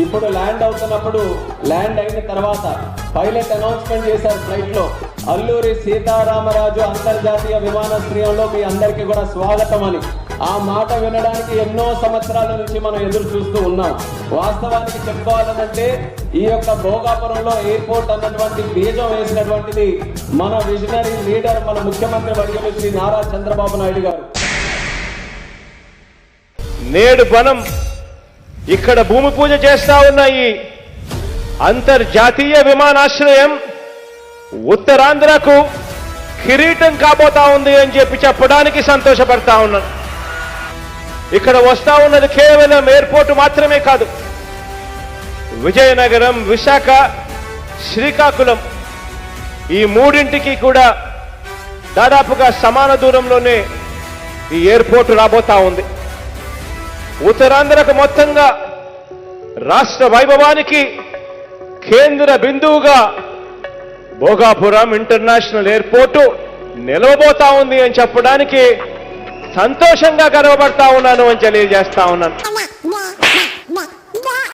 ఇప్పుడు ల్యాండ్ అవుతున్నప్పుడు ల్యాండ్ అయిన తర్వాత పైలట్ అనౌన్స్మెంట్ చేశారు ఫ్లైట్లో, అల్లూరి సీతారామరాజు అంతర్జాతీయ విమానాశ్రయంలో మీ అందరికీ కూడా స్వాగతం అని. ఆ మాట వినడానికి ఎన్నో సంవత్సరాల నుంచి మనం ఎదురు చూస్తూ ఉన్నాం. వాస్తవానికి చెప్పుకోవాలనంటే ఈ యొక్క భోగాపురంలో ఎయిర్పోర్ట్ అన్నటువంటి బీజం వేసినటువంటిది మన విజనరీ లీడర్, మన ముఖ్యమంత్రి వర్యులు శ్రీ నారా చంద్రబాబు నాయుడు గారు. నేడు మనం ఇక్కడ భూమి పూజ చేస్తా ఉన్న ఈ అంతర్జాతీయ విమానాశ్రయం ఉత్తరాంధ్రకు కిరీటం కాబోతా ఉంది అని చెప్పడానికి సంతోషపడతా ఉన్నాను. ఇక్కడ వస్తా ఉన్నది కేవలం ఎయిర్పోర్ట్ మాత్రమే కాదు, విజయనగరం, విశాఖ, శ్రీకాకుళం ఈ మూడింటికి కూడా దాదాపుగా సమాన దూరంలోనే ఈ ఎయిర్పోర్ట్ రాబోతా ఉంది. ఉత్తరాంధ్రకు మొత్తంగా రాష్ట్ర వైభవానికి కేంద్ర బిందువుగా భోగాపురం ఇంటర్నేషనల్ ఎయిర్పోర్టు నిలవబోతా ఉంది అని చెప్పడానికి సంతోషంగా గర్వపడతా ఉన్నాను అని తెలియజేస్తా ఉన్నాను.